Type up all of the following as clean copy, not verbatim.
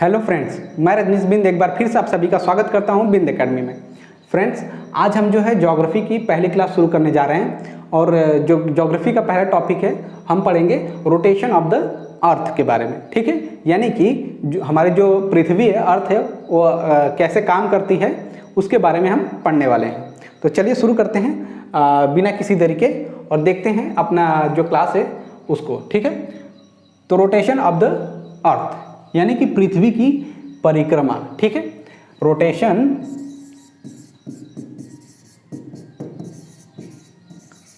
Hello friends, मैं रजनीश बिंद एक बार फिर से आप सभी का स्वागत करता हूं बिंद एकेडमी में। फ्रेंड्स, आज हम जो है ज्योग्राफी की पहली क्लास शुरू करने जा रहे हैं और जो ज्योग्राफी का पहला टॉपिक है हम पढ़ेंगे रोटेशन ऑफ द अर्थ के बारे में। ठीक है, यानी कि जो हमारे जो पृथ्वी है, अर्थ है, वो कैसे काम करती है उसके बारे में हम पढ़ने वाले हैं। तो चलिए शुरू करते हैं बिना किसी देरी के और देखते हैं अपना जो क्लास है उसको। ठीक है, तो रोटेशन ऑफ द अर्थ यानी कि पृथ्वी की परिक्रमा। ठीक है, रोटेशन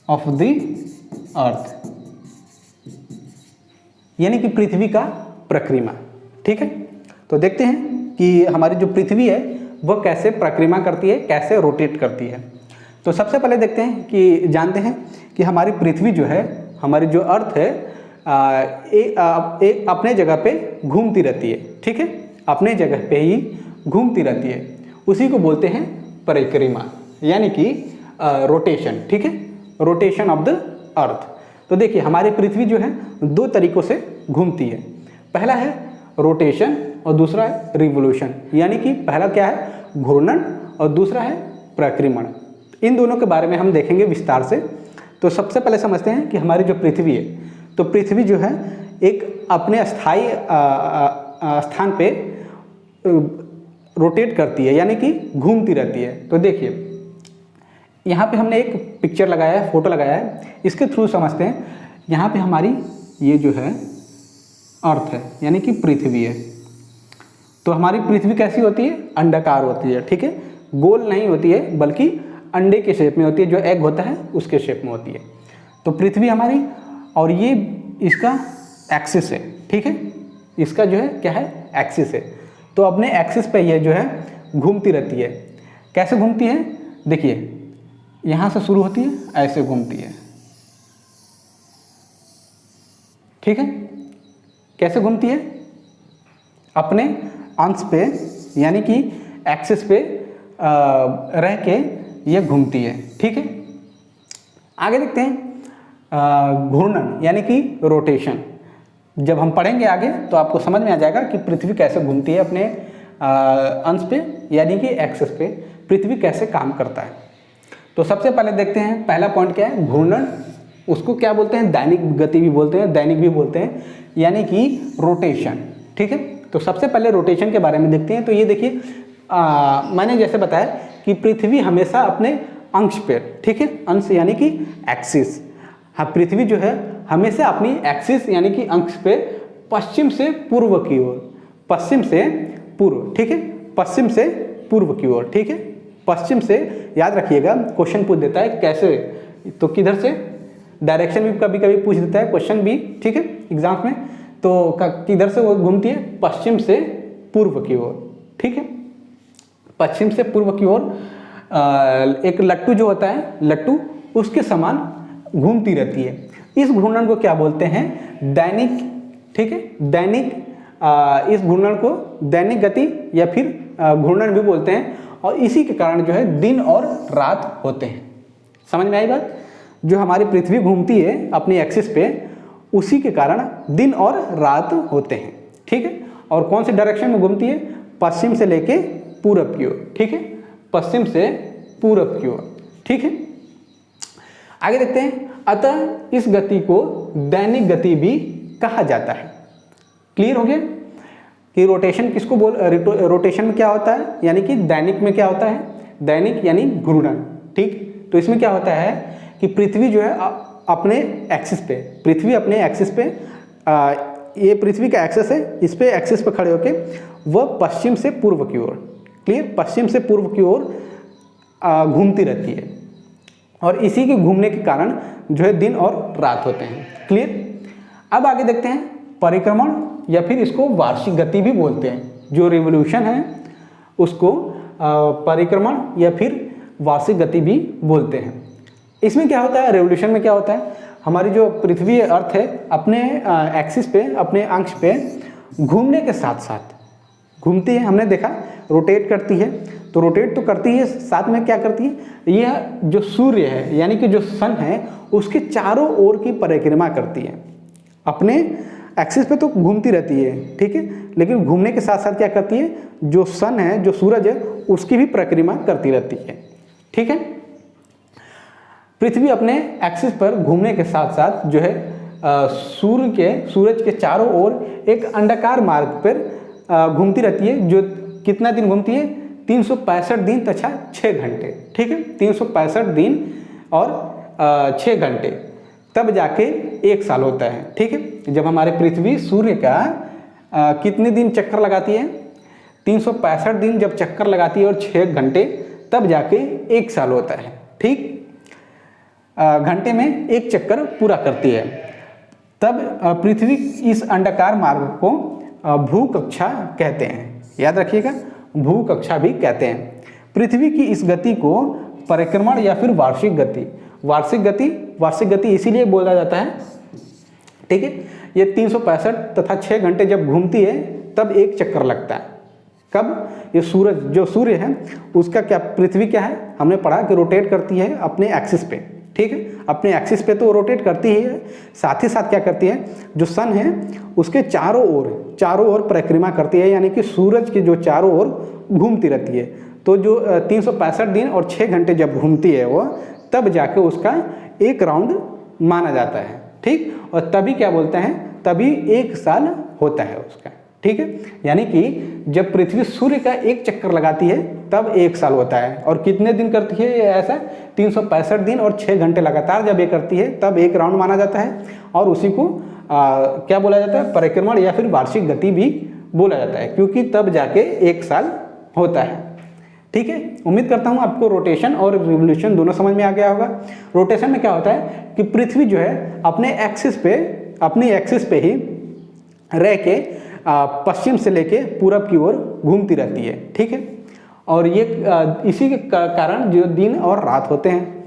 ऑफ द अर्थ यानी कि पृथ्वी का परिक्रमा। ठीक है, तो देखते हैं कि हमारी जो पृथ्वी है वह कैसे परिक्रमा करती है, कैसे रोटेट करती है। तो सबसे पहले देखते हैं कि जानते हैं कि हमारी पृथ्वी जो है, हमारी जो अर्थ है, एक अपने जगह पे घूमती रहती है। ठीक है, अपने जगह पे ही घूमती रहती है, उसी को बोलते हैं परिक्रमा यानी कि रोटेशन। ठीक है, रोटेशन ऑफ द अर्थ। तो देखिए हमारी पृथ्वी जो है दो तरीकों से घूमती है। पहला है रोटेशन और दूसरा है रिवोल्यूशन, यानी कि पहला क्या है घूर्णन और दूसरा है परिक्रमण। इन दोनों के बारे में हम देखेंगे विस्तार से। तो सबसे पहले समझते हैं कि हमारी जो पृथ्वी है, तो पृथ्वी जो है एक अपने स्थायी स्थान पे रोटेट करती है, यानी कि घूमती रहती है। तो देखिए यहाँ पे हमने एक पिक्चर लगाया है, फोटो लगाया है, इसके थ्रू समझते हैं। यहाँ पे हमारी ये जो है अर्थ है यानी कि पृथ्वी है। तो हमारी पृथ्वी कैसी होती है, अंडाकार होती है। ठीक है, गोल नहीं होती है बल्कि अंडे के शेप में होती है, जो एग होता है उसके शेप में होती है। तो पृथ्वी हमारी, और ये इसका एक्सिस है। ठीक है, इसका जो है क्या है एक्सिस है। तो अपने एक्सिस पे ये जो है घूमती रहती है। कैसे घूमती है, देखिए यहाँ से शुरू होती है, ऐसे घूमती है। ठीक है, कैसे घूमती है, अपने अंश पे यानी कि एक्सिस पे रह के ये घूमती है। ठीक है, आगे देखते हैं घूर्णन यानी कि रोटेशन। जब हम पढ़ेंगे आगे तो आपको समझ में आ जाएगा कि पृथ्वी कैसे घूमती है अपने अंश पे यानी कि एक्सिस पे, पृथ्वी कैसे काम करता है। तो सबसे पहले देखते हैं पहला पॉइंट क्या है घूर्णन। उसको क्या बोलते हैं, दैनिक गति भी बोलते हैं, दैनिक भी बोलते हैं, यानी कि रोटेशन। ठीक है, तो सबसे पहले रोटेशन के बारे में देखते हैं। तो ये देखिए मैंने जैसे बताया कि पृथ्वी हमेशा अपने अंश पे, ठीक है, अंश यानी कि एक्सिस, हाँ पृथ्वी जो है हमेशा अपनी एक्सिस यानी कि अंश पे पश्चिम से पूर्व की ओर, पश्चिम से पूर्व। ठीक है, पश्चिम से पूर्व की ओर। ठीक है, पश्चिम से, याद रखिएगा क्वेश्चन पूछ देता है कैसे, तो किधर से, डायरेक्शन भी कभी कभी पूछ देता है क्वेश्चन भी। ठीक है, एग्जाम में, तो किधर से वो घूमती है, पश्चिम से पूर्व की ओर। ठीक है, पश्चिम से पूर्व की ओर एक लट्टू जो होता है, लट्टू उसके समान घूमती रहती है। इस घूर्णन को क्या बोलते हैं, दैनिक। ठीक है, दैनिक, इस घूर्णन को दैनिक गति या फिर घूर्णन भी बोलते हैं। और इसी के कारण जो है दिन और रात होते हैं। समझ में आई बात, जो हमारी पृथ्वी घूमती है अपनी एक्सिस पे, उसी के कारण दिन और रात होते हैं। ठीक है, और कौन से डायरेक्शन में घूमती है, पश्चिम से लेके पूरब की ओर। ठीक है, पश्चिम से पूरब की ओर। ठीक है, आगे देखते हैं। अतः इस गति को दैनिक गति भी कहा जाता है। क्लियर हो गया कि रोटेशन किसको रोटेशन में क्या होता है, यानी कि दैनिक में क्या होता है, दैनिक यानी घूर्णन। ठीक, तो इसमें क्या होता है कि पृथ्वी जो है अपने एक्सिस पे, पृथ्वी अपने एक्सिस पे, ये पृथ्वी का एक्सिस है, इस पे एक्सिस पे खड़े होके वह पश्चिम से पूर्व की ओर, क्लियर, पश्चिम से पूर्व की ओर घूमती रहती है। और इसी के घूमने के कारण जो है दिन और रात होते हैं। क्लियर, अब आगे देखते हैं परिक्रमण, या फिर इसको वार्षिक गति भी बोलते हैं। जो रिवोल्यूशन है उसको परिक्रमण या फिर वार्षिक गति भी बोलते हैं। इसमें क्या होता है, रिवोल्यूशन में क्या होता है, हमारी जो पृथ्वी अर्थ है अपने एक्सिस पे, अपने अक्ष पे घूमने के साथ साथ घूमती है। हमने देखा रोटेट करती है, तो रोटेट तो करती है, साथ में क्या करती है, यह जो सूर्य है यानी कि जो सन है उसके चारों ओर की परिक्रमा करती है। अपने एक्सिस पे तो घूमती रहती है, ठीक है, लेकिन घूमने के साथ साथ क्या करती है, जो सन है, जो सूरज है, उसकी भी परिक्रमा करती रहती है, ठीक है। पृथ्वी अपने एक्सिस पर घूमने के साथ साथ जो है सूरज के चारों ओर एक अंडाकार मार्ग पर घूमती रहती है, जो कितना दिन घूमती है, 365 दिन तथा 6 घंटे, ठीक है, 365 दिन और 6 घंटे, तब जाके 1 साल होता है, ठीक है। जब हमारे पृथ्वी सूर्य का कितने दिन चक्कर लगाती है, 365 दिन जब चक्कर लगाती है और 6 घंटे, तब जाके 1 साल होता है, ठीक। घंटे में 1 चक्कर पूरा करती है, तब पृथ्वी इस अंडाकार मार्ग को भूकक्षा कहते हैं, याद रखिएगा, भूकक्षा भी कहते हैं। पृथ्वी की इस गति को परिक्रमण या फिर वार्षिक गति इसीलिए बोला जाता है, ठीक है। ये 365 तथा 6 घंटे जब घूमती है तब 1 चक्कर लगता है। कब? ये जो सूर्य है उसका क्या, पृथ्वी क्या है, हमने पढ़ा कि रोटेट करती है अपने एक्सिस पे, ठीक है, अपने एक्सिस पे तो रोटेट करती ही है, साथ ही साथ क्या करती है, जो सन है उसके चारों ओर परिक्रमा करती है, यानी कि सूरज के जो चारों ओर घूमती रहती है। तो जो 365 दिन और 6 घंटे जब घूमती है वो, तब जाके उसका 1 राउंड माना जाता है, ठीक। और तभी क्या बोलते हैं, तभी 1 साल होता है उसका, ठीक है। यानी कि जब पृथ्वी सूर्य का 1 चक्कर लगाती है तब 1 साल होता है। और कितने दिन करती है ये ऐसा, 365 दिन और 6 घंटे लगातार जब ये करती है तब 1 राउंड माना जाता है, और उसी को क्या बोला जाता है, परिक्रमण या फिर वार्षिक गति भी बोला जाता है, क्योंकि तब जाके 1 साल होता है, ठीक है। उम्मीद करता हूँ आपको रोटेशन और रिवोल्यूशन दोनों समझ में आ गया होगा। रोटेशन में क्या होता है कि पृथ्वी जो है अपनी एक्सिस पे ही रह के पश्चिम से लेके पूरब की ओर घूमती रहती है, ठीक है। और ये इसी के कारण जो दिन और रात होते हैं।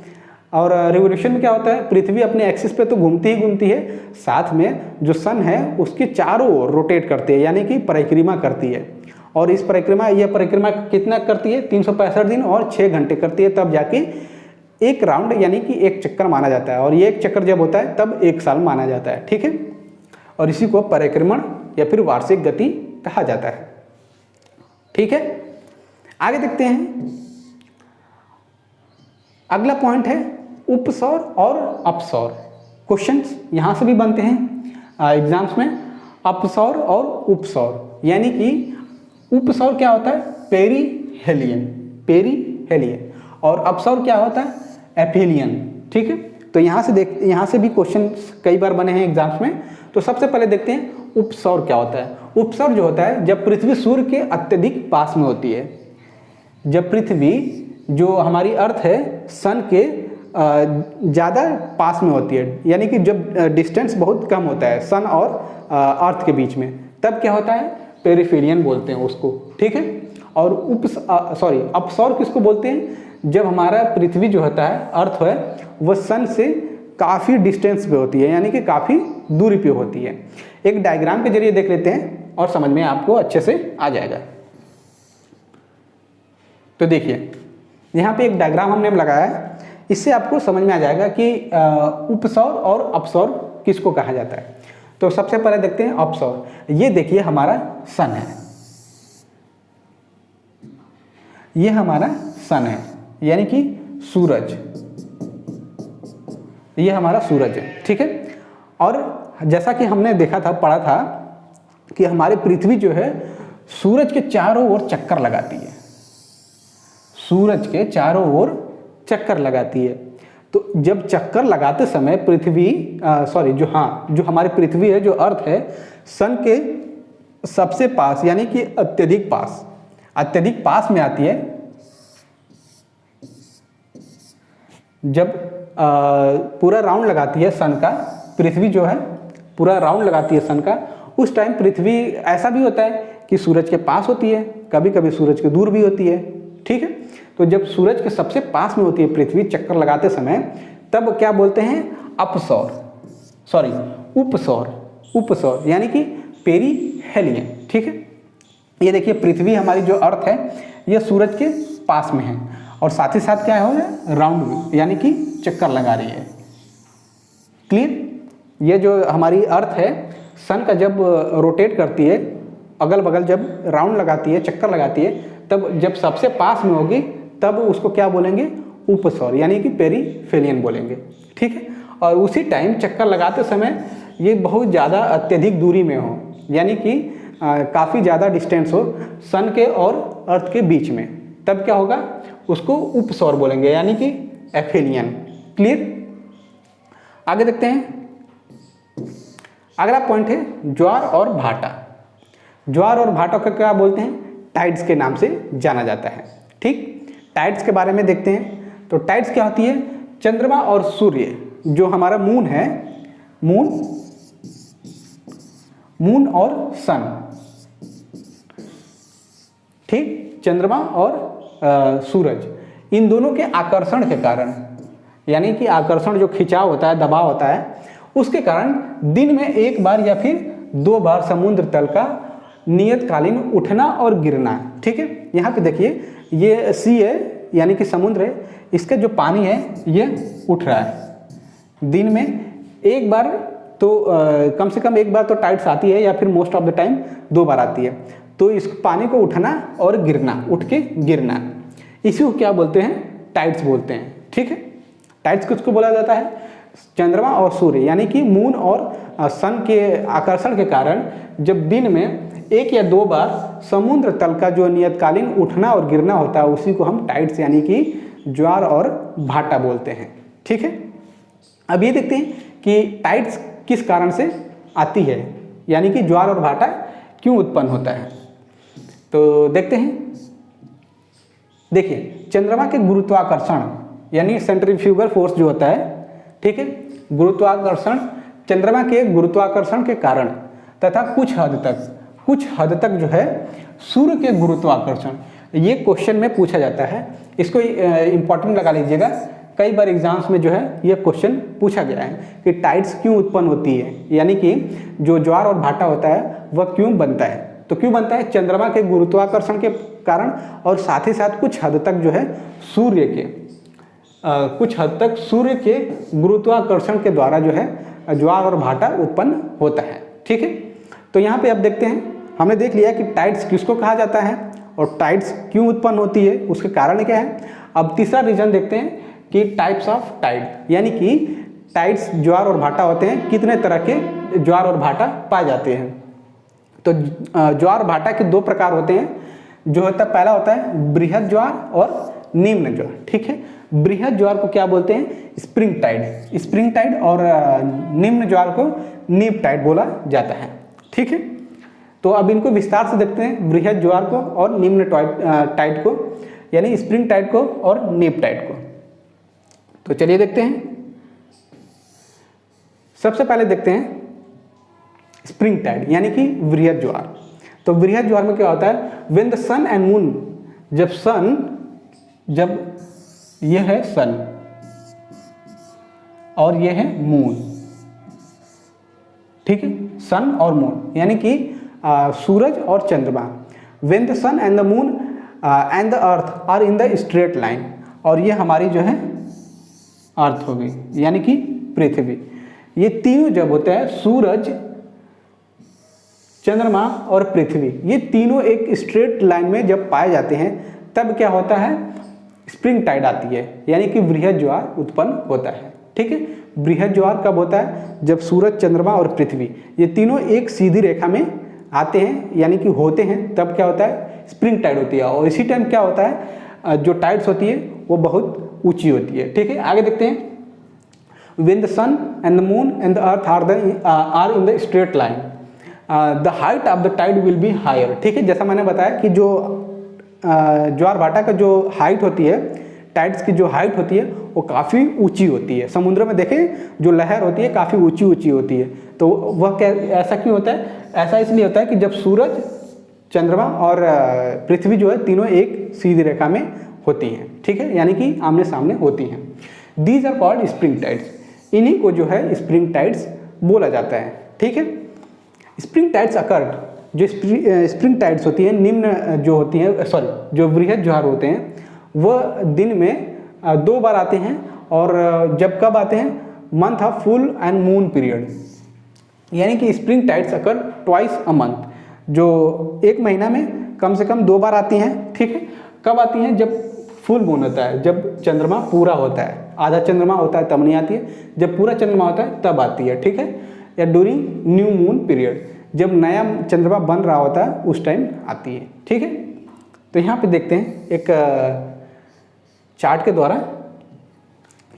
और रिवोल्यूशन में क्या होता है, पृथ्वी अपने एक्सिस पे तो घूमती है, साथ में जो सन है उसके चारों ओर रोटेट करती है, यानी कि परिक्रमा करती है। और इस परिक्रमा कितना करती है, 365 दिन और 6 घंटे करती है, तब जाके 1 राउंड यानी कि 1 चक्कर माना जाता है। और ये 1 चक्कर जब होता है तब 1 साल माना जाता है, ठीक है। और इसी को परिक्रमण या फिर वार्षिक गति कहा जाता है, ठीक है। आगे देखते हैं, अगला पॉइंट है उपसौर और अपसौर। क्वेश्चंस यहाँ से भी बनते हैं एग्जाम्स में, अपसौर और उपसौर। यानी कि उपसौर क्या होता है, पेरीहेलियन, और अपसौर क्या होता है, एफिलियन, ठीक है। तो यहाँ से भी क्वेश्चन कई बार बने हैं एग्जाम्स में। तो सबसे पहले देखते हैं उपसौर क्या होता है। उपसौर जो होता है जब पृथ्वी सूर्य के अत्यधिक पास में होती है, जब पृथ्वी जो हमारी अर्थ है सन के ज़्यादा पास में होती है, यानी कि जब डिस्टेंस बहुत कम होता है सन और अर्थ के बीच में, तब क्या होता है, पेरिफेरियन बोलते हैं उसको, ठीक है। और अपसौर किसको बोलते हैं, जब हमारा पृथ्वी जो होता है, अर्थ है, वह सन से काफ़ी डिस्टेंस पे होती है, यानी कि काफ़ी दूरी पे होती है। एक डायग्राम के जरिए देख लेते हैं और समझ में आपको अच्छे से आ जाएगा। तो देखिए यहाँ पे एक डायग्राम हमने लगाया है, इससे आपको समझ में आ जाएगा कि उपसौर और अपसौर किसको कहा जाता है। तो सबसे पहले देखते हैं अपसौर। ये देखिए हमारा सन है, ये हमारा सन है, यानी कि सूरज, ये हमारा सूरज है, ठीक है। और जैसा कि हमने देखा था, पढ़ा था कि हमारी पृथ्वी जो है सूरज के चारों ओर चक्कर लगाती है, सूरज के चारों ओर चक्कर लगाती है। तो जब चक्कर लगाते समय पृथ्वी जो हमारी पृथ्वी है, जो अर्थ है, सन के सबसे पास यानी कि अत्यधिक पास में आती है। जब पूरा राउंड लगाती है सन का, पृथ्वी जो है पूरा राउंड लगाती है सन का, उस टाइम पृथ्वी ऐसा भी होता है कि सूरज के पास होती है, कभी कभी सूरज के दूर भी होती है, ठीक है। तो जब सूरज के सबसे पास में होती है पृथ्वी चक्कर लगाते समय, तब क्या बोलते हैं, उपसौर यानी कि पेरीहेलियन, ठीक है। ये देखिए पृथ्वी हमारी जो अर्थ है ये सूरज के पास में है, और साथ ही साथ क्या हो रहा है, राउंड में, यानी कि चक्कर लगा रही है। क्लियर? ये जो हमारी अर्थ है सन का जब रोटेट करती है, अगल बगल जब राउंड लगाती है, चक्कर लगाती है, तब जब सबसे पास में होगी तब उसको क्या बोलेंगे, उपसौर यानी कि पेरीफेलियन बोलेंगे। ठीक है, और उसी टाइम चक्कर लगाते समय ये बहुत ज़्यादा अत्यधिक दूरी में हो, यानी कि काफ़ी ज़्यादा डिस्टेंस हो सन के और अर्थ के बीच में, तब क्या होगा, उसको उपसौर बोलेंगे यानी कि एफेलियन। क्लियर। आगे देखते हैं, अगला पॉइंट है ज्वार और भाटा। ज्वार और भाटा को क्या बोलते हैं, टाइड्स के नाम से जाना जाता है। ठीक, टाइड्स के बारे में देखते हैं। तो टाइड्स क्या होती है, चंद्रमा और सूर्य जो हमारा मून है, मून और सन, ठीक, चंद्रमा और सूरज, इन दोनों के आकर्षण के कारण, यानी कि आकर्षण जो खिंचाव होता है, दबाव होता है, उसके कारण दिन में एक बार या फिर 2 बार समुद्र तल का नियतकालीन उठना और गिरना। ठीक है, यहाँ पे देखिए ये सी है यानी कि समुद्र है, इसका जो पानी है ये उठ रहा है। दिन में एक बार तो कम से कम एक बार तो टाइड्स आती है, या फिर मोस्ट ऑफ द टाइम 2 बार आती है। तो इस पानी को उठना और गिरना, उठ के गिरना, इसी को क्या बोलते हैं, टाइड्स बोलते हैं। ठीक है, टाइड्स किसको बोला जाता है, चंद्रमा और सूर्य यानी कि मून और सन के आकर्षण के कारण जब दिन में 1 या 2 बार समुद्र तल का जो नियतकालीन उठना और गिरना होता है, उसी को हम टाइड्स यानी कि ज्वार और भाटा बोलते हैं। ठीक है, अब ये देखते हैं कि टाइड्स किस कारण से आती है, यानी कि ज्वार और भाटा क्यों उत्पन्न होता है। तो देखते हैं, देखिए चंद्रमा के गुरुत्वाकर्षण यानी सेंट्रीफ्यूगल फोर्स जो होता है, ठीक है, गुरुत्वाकर्षण, चंद्रमा के गुरुत्वाकर्षण के कारण तथा कुछ हद तक जो है सूर्य के गुरुत्वाकर्षण, ये क्वेश्चन में पूछा जाता है, इसको इम्पोर्टेंट लगा लीजिएगा। कई बार एग्जाम्स में जो है ये क्वेश्चन पूछा गया है कि टाइड्स क्यों उत्पन्न होती है, यानी कि जो ज्वार और भाटा होता है वह क्यों बनता है। तो क्यों बनता है, चंद्रमा के गुरुत्वाकर्षण के कारण, और साथ ही साथ कुछ हद तक जो है सूर्य के गुरुत्वाकर्षण के द्वारा जो है ज्वार और भाटा उत्पन्न होता है। ठीक है, तो यहाँ पे अब देखते हैं, हमने देख लिया कि टाइड्स किसको कहा जाता है और टाइड्स क्यों उत्पन्न होती है, उसके कारण क्या है। अब तीसरा रीजन देखते हैं कि टाइप्स ऑफ टाइड, यानी कि टाइड्स ज्वार और भाटा होते हैं, कितने तरह के ज्वार और भाटा पाए जाते हैं। तो ज्वार भाटा के 2 प्रकार होते हैं, जो होता है, पहला होता है बृहद ज्वार और निम्न ज्वार। ठीक है, बृहद ज्वार को क्या बोलते हैं, स्प्रिंग टाइड, और निम्न ज्वार को नीप टाइड बोला जाता है। ठीक है, तो अब इनको विस्तार से देखते हैं, बृहद ज्वार को और निम्न टाइड को, यानी स्प्रिंग टाइड को और नीप टाइड को। तो चलिए देखते हैं, सबसे पहले देखते हैं स्प्रिंग टाइड यानी कि बृहद ज्वार। तो बृहद ज्वार में क्या होता है, when the sun and moon, जब यह है सन और यह है मून, ठीक है, सन और मून यानी कि सूरज और चंद्रमा, when the sun and the moon and the earth are in the straight line, और ये हमारी जो है अर्थ हो गई यानी कि पृथ्वी, ये तीनों जब होते हैं, सूरज, चंद्रमा और पृथ्वी, ये तीनों एक स्ट्रेट लाइन में जब पाए जाते हैं, तब क्या होता है, स्प्रिंग टाइड आती है, यानी कि बृहद ज्वार उत्पन्न होता है। ठीक है, बृहद ज्वार कब होता है, जब सूरज, चंद्रमा और पृथ्वी ये तीनों एक सीधी रेखा में आते हैं, यानी कि होते हैं, तब क्या होता है, स्प्रिंग टाइड होती है। और इसी टाइम क्या होता है, जो टाइड्स होती है वो बहुत ऊंची होती है। ठीक है, आगे देखते हैं, when the sun and the moon and the earth are in the straight line, the height of the tide will be higher। ठीक है, जैसा मैंने बताया कि जो ज्वार भाटा का जो हाइट होती है, टाइड्स की जो हाइट होती है वो काफ़ी ऊंची होती है। समुद्र में देखें जो लहर होती है काफ़ी ऊंची ऊंची होती है। तो वह क्या, ऐसा क्यों होता है, ऐसा इसलिए होता है कि जब सूरज, चंद्रमा और पृथ्वी जो है तीनों एक सीधी रेखा में होती हैं। ठीक है, यानी कि आमने सामने होती हैं। These are called spring tides, इन्हीं को जो है स्प्रिंग टाइड्स बोला जाता है। ठीक है, स्प्रिंग टाइड्स अकर्ड, जो स्प्रिंग टाइड्स होती हैं, निम्न जो होती हैं, जो बृहद ज्वार होते हैं, वह दिन में 2 बार आते हैं। और जब कब आते हैं, month of full and moon period, यानी कि spring tides occur twice a month, जो एक महीना में कम से कम 2 बार आती हैं। ठीक है, कब आती हैं? जब फुल मून होता है, जब चंद्रमा पूरा होता है। आधा चंद्रमा होता है तब नहीं आती है, जब पूरा चंद्रमा होता है तब आती है। ठीक है, या ड्यूरिंग न्यू मून पीरियड, जब नया चंद्रमा बन रहा होता है उस टाइम आती है। ठीक है, तो यहाँ पे देखते हैं एक चार्ट के द्वारा।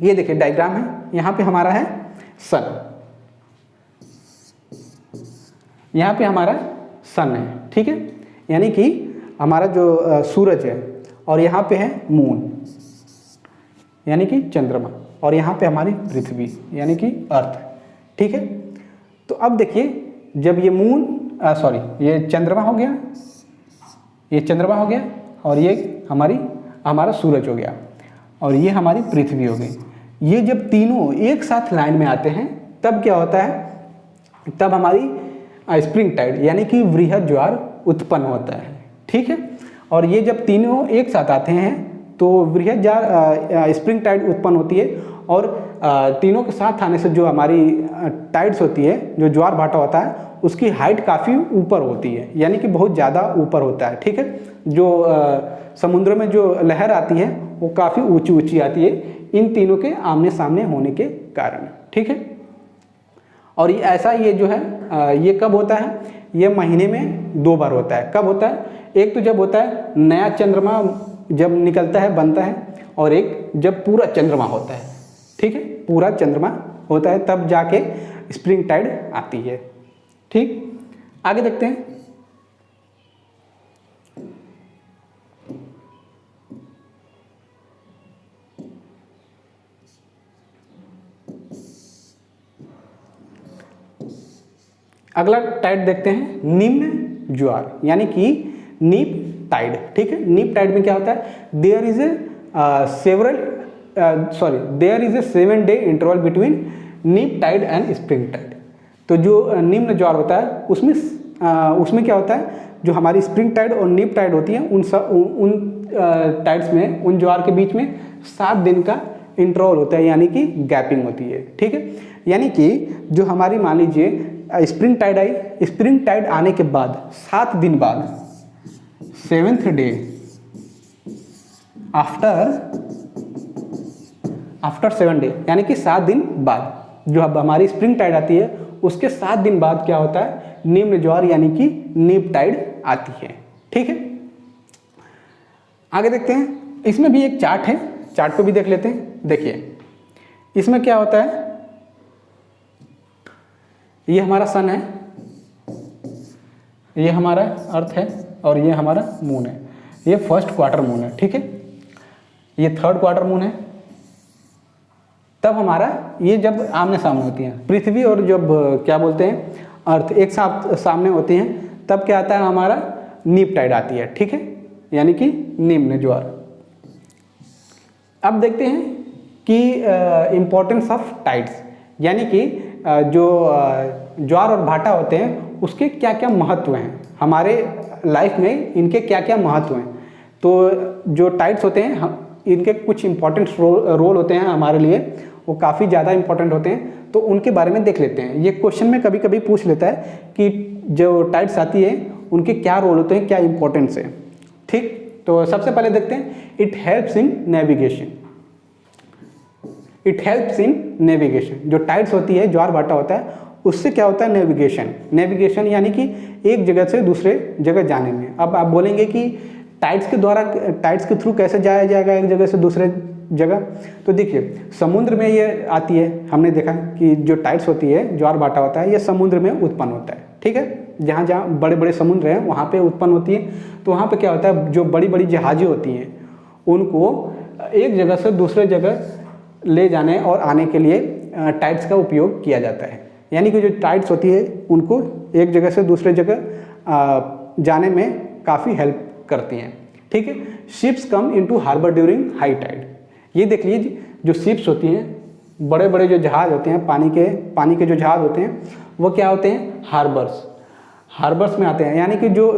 ये देखिए डायग्राम है, यहाँ पे हमारा है सन, यहाँ पे हमारा सन है। ठीक है, यानी कि हमारा जो सूरज है, और यहाँ पे है मून यानी कि चंद्रमा, और यहाँ पे हमारी पृथ्वी यानी कि अर्थ। ठीक है, तो अब देखिए जब ये मून ये चंद्रमा हो गया, ये चंद्रमा हो गया, और ये हमारा सूरज हो गया, और ये हमारी पृथ्वी हो गई। ये जब तीनों एक साथ लाइन में आते हैं तब क्या होता है? तब हमारी स्प्रिंग टाइड यानी कि वृहद ज्वार उत्पन्न होता है। ठीक है, और ये जब तीनों एक साथ आते हैं तो वृहद ज्वार स्प्रिंग टाइड उत्पन्न होती है, और तीनों के साथ आने से जो हमारी टाइड्स होती है, जो ज्वार भाटा होता है, उसकी हाइट काफ़ी ऊपर होती है, यानी कि बहुत ज़्यादा ऊपर होता है। ठीक है, जो समुद्र में जो लहर आती है वो काफ़ी ऊंची ऊंची आती है, इन तीनों के आमने सामने होने के कारण। ठीक है, और ये जो है ये कब होता है? ये महीने में 2 बार होता है। कब होता है? एक तो जब होता है नया चंद्रमा जब निकलता है, बनता है, और एक जब पूरा चंद्रमा होता है। ठीक है, पूरा चंद्रमा होता है तब जाके स्प्रिंग टाइड आती है। ठीक, आगे देखते हैं। अगला टाइड देखते हैं, निम्न ज्वार यानी कि नीप टाइड। ठीक है, नीप टाइड में क्या होता है? There is a 7 day interval between neap tide and spring tide. तो जो निम्न ज्वार होता है उसमें क्या होता है? जो हमारी स्प्रिंग टाइड और नीप टाइड होती है उन टाइड्स में, उन ज्वार के बीच में 7 दिन का इंटरवल होता है, यानी कि गैपिंग होती है। ठीक है, यानी कि जो हमारी मान लीजिए स्प्रिंग टाइड आई, स्प्रिंग टाइड आने के बाद 7 दिन बाद, 7th डे आफ्टर 7 डे, यानी कि 7 दिन बाद जो अब हमारी स्प्रिंग टाइड आती है उसके 7 दिन बाद क्या होता है? निम्न ज्वार यानी कि नीप टाइड आती है। ठीक है, आगे देखते हैं। इसमें भी एक चार्ट है, चार्ट को भी देख लेते हैं। देखिए इसमें क्या होता है? ये हमारा सन है, ये हमारा अर्थ है, और ये हमारा मून है। ये फर्स्ट क्वार्टर मून है। ठीक है, ये थर्ड क्वार्टर मून है। तब हमारा ये जब आमने सामने होती हैं पृथ्वी और जब क्या बोलते हैं अर्थ एक साथ सामने होते हैं, तब क्या आता है? हमारा नीप टाइड आती है। ठीक है, यानी कि निम्न ज्वार। अब देखते हैं कि इम्पोर्टेंस ऑफ टाइड्स, यानी कि जो ज्वार और भाटा होते हैं उसके क्या क्या महत्व हैं हमारे लाइफ में, इनके क्या क्या महत्व हैं। तो जो टाइड्स होते हैं इनके कुछ इंपॉर्टेंट रोल होते हैं हमारे लिए, वो काफ़ी ज़्यादा इंपॉर्टेंट होते हैं, तो उनके बारे में देख लेते हैं। ये क्वेश्चन में कभी कभी पूछ लेता है कि जो टाइड्स आती है उनके क्या रोल होते हैं, क्या इंपॉर्टेंस है। ठीक, तो सबसे पहले देखते हैं, it helps in navigation. It helps in navigation, जो टाइड्स होती है, ज्वार भाटा होता है, उससे क्या होता है? नेविगेशन यानी कि एक जगह से दूसरे जगह जाने में। अब आप बोलेंगे कि टाइड्स के थ्रू कैसे जाया जाएगा एक जगह से दूसरे जगह? तो देखिए समुद्र में ये आती है, हमने देखा कि जो टाइड्स होती है, ज्वार भाटा होता है, ये समुद्र में उत्पन्न होता है। ठीक है, जहाँ जहाँ बड़े बड़े समुद्र हैं वहाँ पे उत्पन्न होती है। तो वहाँ पे क्या होता है? जो बड़ी बड़ी जहाज़ें होती हैं उनको एक जगह से दूसरे जगह ले जाने और आने के लिए टाइड्स का उपयोग किया जाता है। यानी कि जो टाइड्स होती है उनको एक जगह से दूसरे जगह जाने में काफ़ी हेल्प करती हैं। ठीक है, ships come into harbour during high tide. ये देख लीजिए, जो शिप्स होती हैं, बड़े बड़े जो जहाज़ होते हैं, पानी के जो जहाज़ होते हैं, वो क्या होते हैं? हार्बर्स में आते हैं। यानी कि जो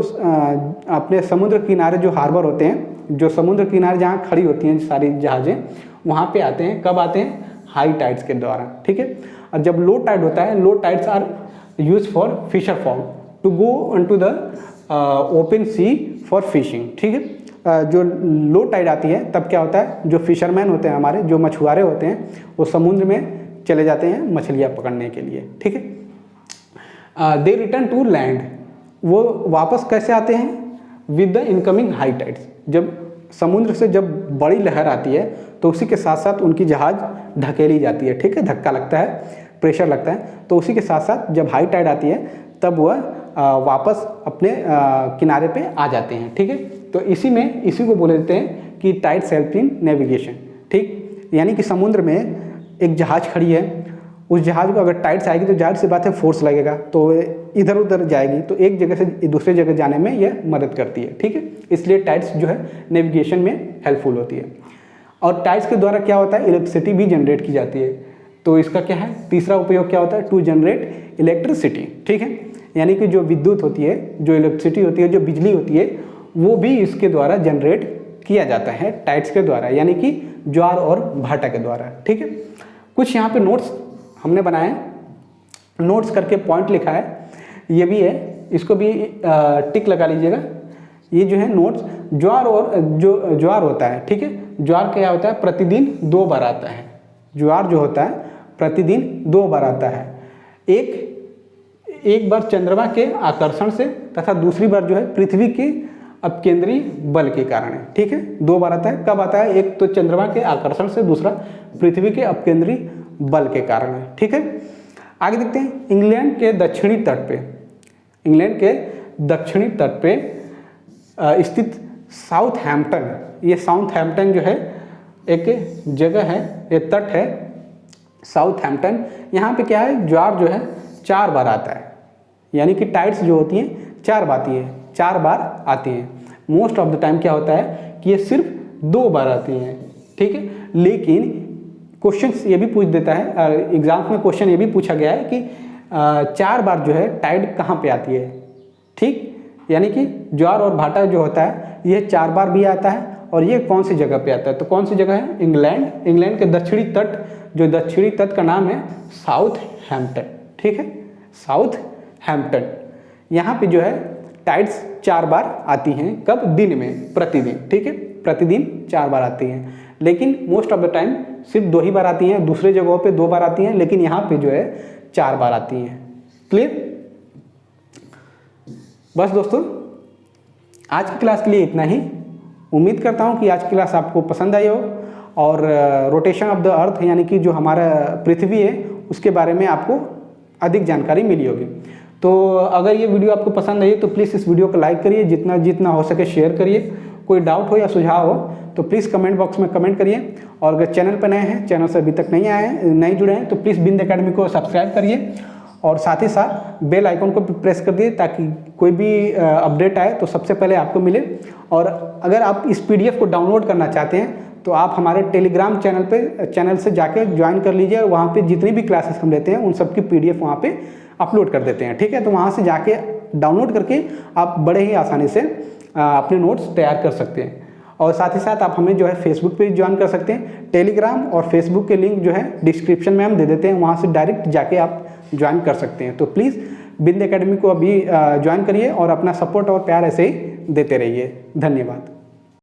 अपने समुद्र किनारे जो हार्बर होते हैं, जो समुद्र किनारे जहाँ खड़ी होती हैं सारी जहाज़ें, वहाँ पे आते हैं। कब आते हैं? हाई टाइड्स के द्वारा। ठीक है, और जब लो टाइड होता है, low tides are use for fisherfolk to go into the open sea for fishing. ठीक है, जो लो टाइड आती है तब क्या होता है, जो फिशरमैन होते हैं हमारे, जो मछुआरे होते हैं, वो समुद्र में चले जाते हैं मछलियाँ पकड़ने के लिए। ठीक है, दे रिटर्न टू लैंड, वो वापस कैसे आते हैं, with the incoming high tides. जब समुद्र से जब बड़ी लहर आती है तो उसी के साथ साथ उनकी जहाज़ ढकेली जाती है। ठीक है, धक्का लगता है, प्रेशर लगता है, तो उसी के साथ साथ जब हाई टाइड आती है तब वह वापस अपने किनारे पे आ जाते हैं। ठीक है, तो इसी को बोल देते हैं कि टाइड्स हेल्प इन नेविगेशन। ठीक, यानी कि समुद्र में एक जहाज़ खड़ी है, उस जहाज़ को अगर टाइड्स आएगी तो जाहिर सी बात है फोर्स लगेगा, तो इधर उधर जाएगी, तो एक जगह से दूसरे जगह जाने में यह मदद करती है। ठीक है, इसलिए टाइड्स जो है नेविगेशन में हेल्पफुल होती है। और टाइड्स के द्वारा क्या होता है, इलेक्ट्रिसिटी भी जनरेट की जाती है। तो इसका क्या है, तीसरा उपयोग क्या होता है, टू जनरेट इलेक्ट्रिसिटी। ठीक है, यानी कि जो विद्युत होती है, जो इलेक्ट्रिसिटी होती है, जो बिजली होती है, वो भी इसके द्वारा जनरेट किया जाता है टाइड्स के द्वारा, यानी कि ज्वार और भाटा के द्वारा। ठीक है, कुछ यहाँ पे नोट्स हमने बनाए, नोट्स करके पॉइंट लिखा है, ये भी है, इसको भी टिक लगा लीजिएगा। ये जो है नोट्स, ज्वार और जो ज्वार होता है, ठीक है, ज्वार क्या होता है, प्रतिदिन 2 बार आता है। ज्वार जो होता है प्रतिदिन 2 बार आता है, एक बार चंद्रमा के आकर्षण से तथा दूसरी बार जो है पृथ्वी के अपकेंद्री बल के कारण है। ठीक है, 2 बार आता है, कब आता है, एक तो चंद्रमा के आकर्षण से, दूसरा पृथ्वी के अपकेंद्री बल के कारण है। ठीक है, आगे देखते हैं, इंग्लैंड के दक्षिणी तट पे, इंग्लैंड के दक्षिणी तट पे स्थित साउथहैम्पटन, ये साउथहैम्पटन जो है एक जगह है, ये तट है साउथहैम्पटन। यहाँ पे क्या है, ज्वार जो है 4 बार आता है, यानी कि टाइड्स जो होती हैं 4 बार आती हैं। मोस्ट ऑफ द टाइम क्या होता है कि ये सिर्फ 2 बार आती हैं। ठीक है, लेकिन क्वेश्चन ये भी पूछ देता है, एग्जाम्स में क्वेश्चन ये भी पूछा गया है कि 4 बार जो है टाइड कहाँ पे आती है। ठीक, यानी कि ज्वार और भाटा जो होता है ये 4 बार भी आता है, और ये कौन सी जगह पे आता है, तो कौन सी जगह है, इंग्लैंड। इंग्लैंड के दक्षिणी तट, जो दक्षिणी तट का नाम है साउथहैम्पटन। ठीक है, साउथहैम्पटन, यहाँ पे जो है टाइड्स 4 बार आती हैं, कब, दिन में, प्रतिदिन। ठीक है, प्रतिदिन 4 बार आती हैं, लेकिन मोस्ट ऑफ द टाइम सिर्फ 2 ही बार आती हैं, दूसरे जगहों पे 2 बार आती हैं, लेकिन यहाँ पे जो है 4 बार आती हैं। क्लियर। बस दोस्तों, आज की क्लास के लिए इतना ही। उम्मीद करता हूँ कि आज की क्लास आपको पसंद आई हो, और रोटेशन ऑफ द अर्थ यानी कि जो हमारा पृथ्वी है उसके बारे में आपको अधिक जानकारी मिली होगी। तो अगर ये वीडियो आपको पसंद आई तो प्लीज़ इस वीडियो को लाइक करिए, जितना हो सके शेयर करिए। कोई डाउट हो या सुझाव हो तो प्लीज़ कमेंट बॉक्स में कमेंट करिए, और अगर चैनल पर नए हैं, चैनल से अभी तक नहीं जुड़े हैं, तो प्लीज़ बिंद एकेडमी को सब्सक्राइब करिए, और साथ ही साथ बेल आइकन को प्रेस कर दिए ताकि कोई भी अपडेट आए तो सबसे पहले आपको मिले। और अगर आप इस PDF को डाउनलोड करना चाहते हैं तो आप हमारे टेलीग्राम चैनल से जाके ज्वाइन कर लीजिए, वहाँ पे जितनी भी क्लासेस हम लेते हैं उन सब की PDF वहाँ पे अपलोड कर देते हैं। ठीक है, तो वहाँ से जाके डाउनलोड करके आप बड़े ही आसानी से अपने नोट्स तैयार कर सकते हैं। और साथ ही साथ आप हमें जो है फेसबुक पे ज्वाइन कर सकते हैं। टेलीग्राम और फेसबुक के लिंक जो है डिस्क्रिप्शन में हम दे देते हैं, वहाँ से डायरेक्ट जाके आप ज्वाइन कर सकते हैं। तो प्लीज़ बिंद एकेडमी को अभी ज्वाइन करिए और अपना सपोर्ट और प्यार ऐसे ही देते रहिए। धन्यवाद।